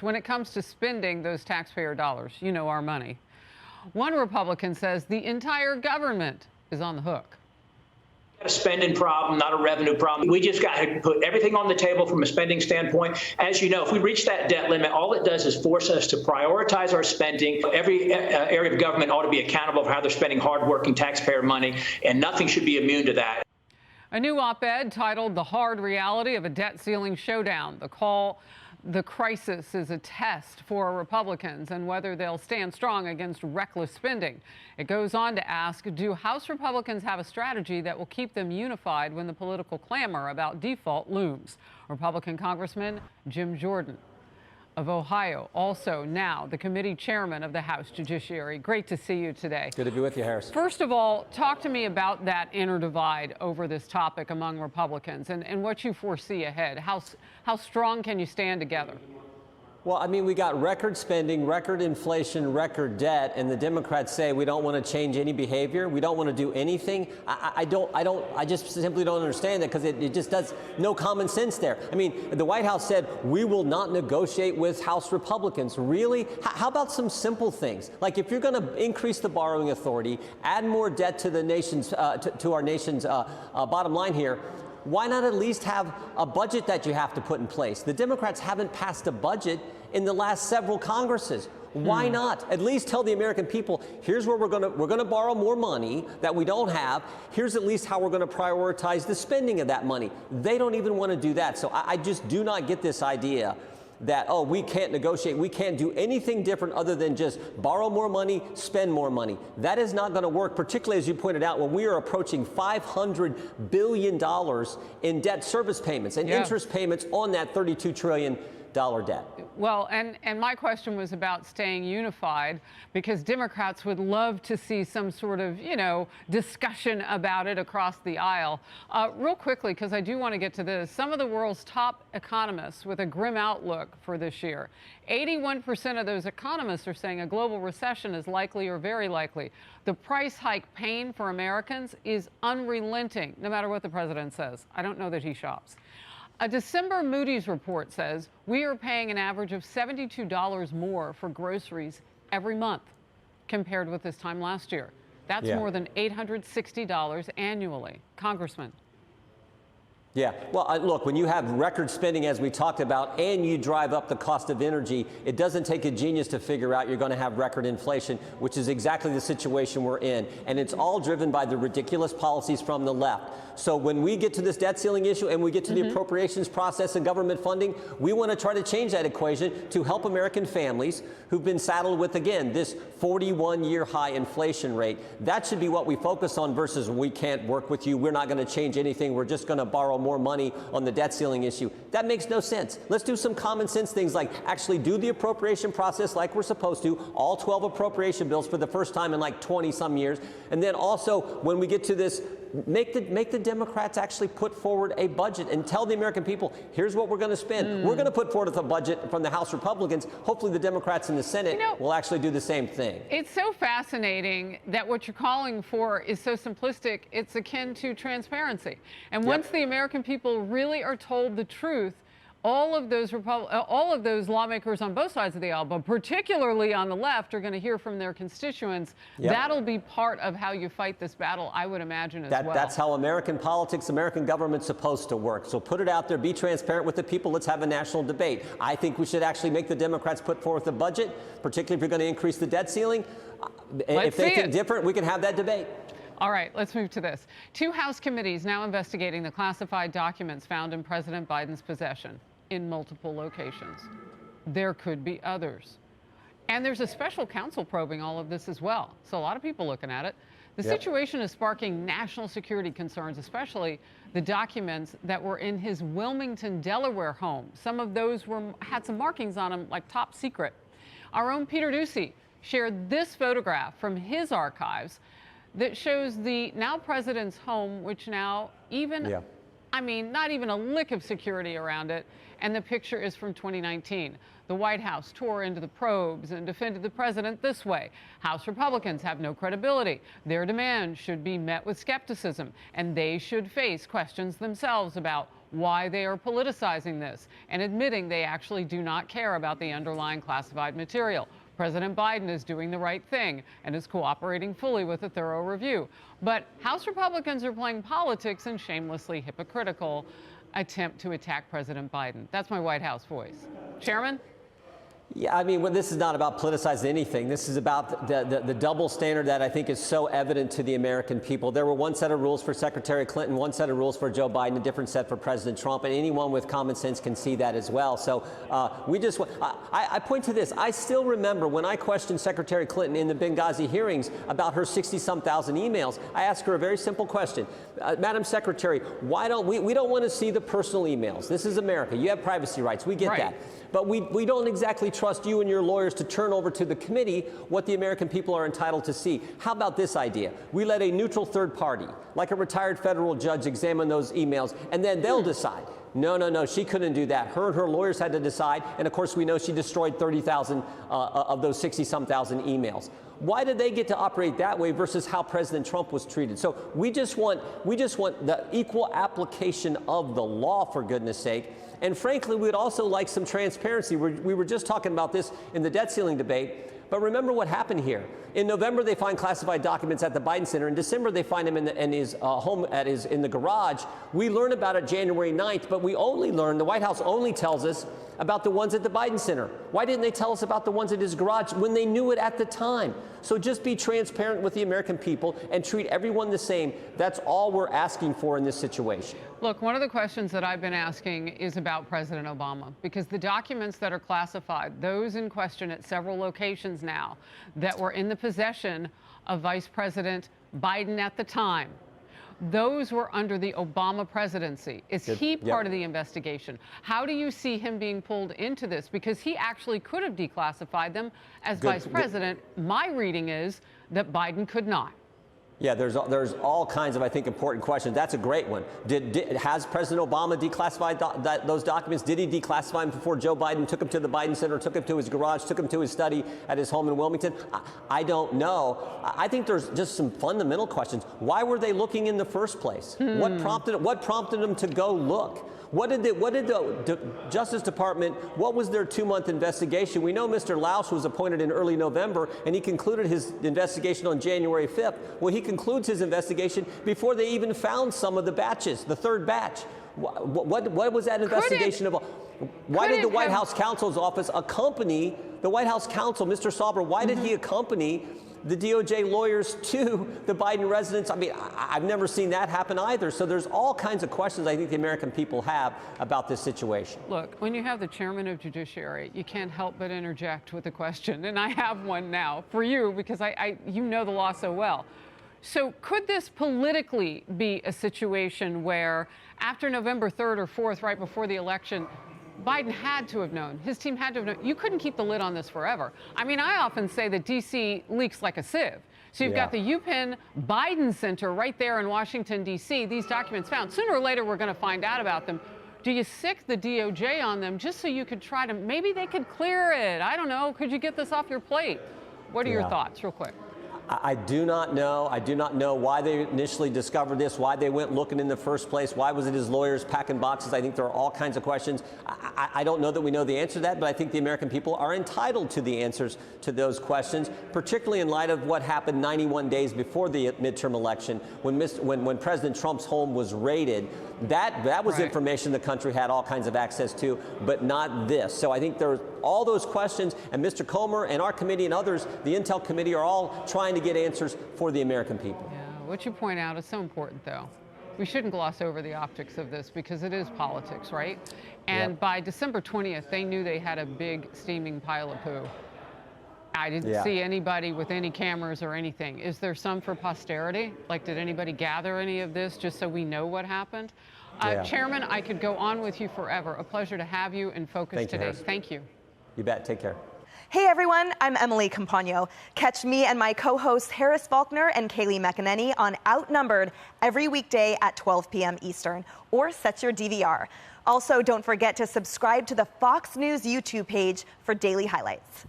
When it comes to spending those taxpayer dollars, our money. One Republican says the entire government is on the hook. A spending problem, not a revenue problem. We just got to put everything on the table from a spending standpoint. As you know, if we reach that debt limit, all it does is force us to prioritize our spending. Every area of government ought to be accountable for how they're spending hardworking taxpayer money, and nothing should be immune to that. A new op-ed titled "The Hard Reality of a Debt Ceiling Showdown." The crisis is a test for Republicans and whether they'll stand strong against reckless spending. It goes on to ask, do House Republicans have a strategy that will keep them unified when the political clamor about default looms? Republican Congressman Jim Jordan of Ohio, also now the committee chairman of the House Judiciary. Great to see you today. Good to be with you, Harris. First of all, talk to me about that inner divide over this topic among Republicans and what you foresee ahead. How strong can you stand together? Well, I mean, we got record spending, record inflation, record debt, and the Democrats say we don't want to change any behavior. We don't want to do anything. I just simply don't understand that because it just does no common sense there. I mean, the White House said we will not negotiate with House Republicans. Really? How about some simple things? Like if you're going to increase the borrowing authority, add more debt to the nation's, to our nation's bottom line here, why not at least have a budget that you have to put in place? The Democrats haven't passed a budget in the last several Congresses. Why not? At least tell the American people, here's where we're going to borrow more money that we don't have. Here's at least how we're going to prioritize the spending of that money. They don't even want to do that. So I just do not get this idea that, oh, we can't negotiate, we can't do anything different other than just borrow more money, spend more money. That is not going to work, particularly as you pointed out, when we are approaching $500 billion in debt service payments and interest payments on that $32 trillion debt. Well, and my question was about staying unified because Democrats would love to see some sort of, discussion about it across the aisle. Real quickly, because I do want to get to this, some of the world's top economists with a grim outlook for this year. 81% of those economists are saying a global recession is likely or very likely. The price hike pain for Americans is unrelenting, no matter what the president says. I don't know that he shops. A December Moody's report says we are paying an average of $72 more for groceries every month compared with this time last year. That's more than $860 annually. Congressman. Yeah, well, look, when you have record spending, as we talked about, and you drive up the cost of energy, it doesn't take a genius to figure out you're going to have record inflation, which is exactly the situation we're in. And it's all driven by the ridiculous policies from the left. So when we get to this debt ceiling issue and we get to the appropriations process and government funding, we want to try to change that equation to help American families who've been saddled with, again, this 41-year high inflation rate. That should be what we focus on versus we can't work with you. We're not going to change anything. We're just going to borrow more money on the debt ceiling issue. That makes no sense. Let's do some common sense things like actually do the appropriation process like we're supposed to, all 12 appropriation bills for the first time in like 20 some years. And then also when we get to this, make the Democrats actually put forward a budget and tell the American people, here's what we're going to spend. We're going to put forward a budget from the House Republicans. Hopefully the Democrats in the Senate will actually do the same thing. It's so fascinating that what you're calling for is so simplistic. It's akin to transparency. And once the American people really are told the truth, all of those lawmakers on both sides of the aisle, but particularly on the left, are going to hear from their constituents. That'll be part of how you fight this battle, I would imagine, as well. That's how American politics, American government's supposed to work. So put it out there, be transparent with the people. Let's have a national debate. I think we should actually make the Democrats put forth a budget, particularly if you're going to increase the debt ceiling. If they think different, we can have that debate. All right, let's move to this. 2 House committees now investigating the classified documents found in President Biden's possession in multiple locations. There could be others. And there's a special counsel probing all of this as well. So a lot of people looking at it. The situation is sparking national security concerns, especially the documents that were in his Wilmington, Delaware home. Some of those had some markings on them like top secret. Our own Peter Ducey shared this photograph from his archives that shows the now president's home, which now I mean, not even a lick of security around it. And the picture is from 2019. The White House tore into the probes and defended the president this way. House Republicans have no credibility. Their demands should be met with skepticism, and they should face questions themselves about why they are politicizing this and admitting they actually do not care about the underlying classified material. President Biden is doing the right thing and is cooperating fully with a thorough review. But House Republicans are playing politics and shamelessly hypocritical attempt to attack President Biden. That's my White House voice. Chairman? Yeah, I mean, this is not about politicizing anything. This is about the double standard that I think is so evident to the American people. There were one set of rules for Secretary Clinton, one set of rules for Joe Biden, a different set for President Trump, and anyone with common sense can see that as well. So I point to this. I still remember when I questioned Secretary Clinton in the Benghazi hearings about her 60-some thousand emails. I asked her a very simple question. Madam Secretary, why don't we don't want to see the personal emails. This is America. You have privacy rights. We get that. But we don't exactly trust you and your lawyers to turn over to the committee what the American people are entitled to see. How about this idea? We let a neutral third party, like a retired federal judge, examine those emails, and then they'll decide. No, she couldn't do that. Her and her lawyers had to decide, and of course we know she destroyed 30,000 of those 60-some thousand emails. Why did they get to operate that way versus how President Trump was treated? So we just want the equal application of the law, for goodness sake. And frankly, we'd also like some transparency. We were just talking about this in the debt ceiling debate. But remember what happened here. In November, they find classified documents at the Biden Center. In December, they find them in his home in the garage. We learn about it January 9th, but we only learn, the White House only tells us about the ones at the Biden Center. Why didn't they tell us about the ones at his garage when they knew it at the time? So just be transparent with the American people and treat everyone the same. That's all we're asking for in this situation. Look, one of the questions that I've been asking is about President Obama, because the documents that are classified, those in question at several locations now that were in the possession of Vice President Biden at the time, those were under the Obama presidency. Is he part of the investigation? How do you see him being pulled into this? Because he actually could have declassified them as vice president. My reading is that Biden could not. Yeah, there's all kinds of, I think, important questions. That's a great one. Has President Obama declassified those documents? Did he declassify them before Joe Biden took them to the Biden Center, took them to his garage, took them to his study at his home in Wilmington? I don't know. I think there's just some fundamental questions. Why were they looking in the first place? What prompted them to go look? What did the Justice Department, what was their 2-month investigation? We know Mr. Lausch was appointed in early November, and he concluded his investigation on January 5th. Well, he concludes his investigation before they even found some of the batches, the third batch. What was that investigation about? Why did the White House counsel's office accompany the White House counsel, Mr. Sauber? Why did he accompany the DOJ lawyers to the Biden residence? I mean, I've never seen that happen either. So there's all kinds of questions I think the American people have about this situation. Look, when you have the chairman of Judiciary, you can't help but interject with a question. And I have one now for you because you know the law so well. So could this politically be a situation where after November 3rd or 4th, right before the election, Biden had to have known, his team had to have known, you couldn't keep the lid on this forever. I mean, I often say that D.C. leaks like a sieve. So you've got the UPenn Biden Center right there in Washington, D.C., these documents found. Sooner or later, we're going to find out about them. Do you sic the DOJ on them just so you could try to, maybe they could clear it? I don't know. Could you get this off your plate? What are your thoughts, real quick? I do not know. I do not know why they initially discovered this, why they went looking in the first place. Why was it his lawyers packing boxes? I think there are all kinds of questions. I don't know that we know the answer to that, but I think the American people are entitled to the answers to those questions, particularly in light of what happened 91 days before the midterm election when President Trump's home was raided. That was information the country had all kinds of access to, but not this. So I think there's all those questions, and Mr. Comer and our committee and others, the Intel Committee, are all trying to get answers for the American people. Yeah, what you point out is so important, though. We shouldn't gloss over the optics of this because it is politics, right? And by December 20th, they knew they had a big steaming pile of poo. I didn't see anybody with any cameras or anything. Is there some for posterity? Like, did anybody gather any of this just so we know what happened? Chairman, I could go on with you forever. A pleasure to have you in focus today. Thank you. You bet. Take care. Hey everyone, I'm Emily Campagno. Catch me and my co-hosts Harris Faulkner and Kaylee McEnany on Outnumbered every weekday at 12 p.m. Eastern, or set your DVR. Also, don't forget to subscribe to the Fox News YouTube page for daily highlights.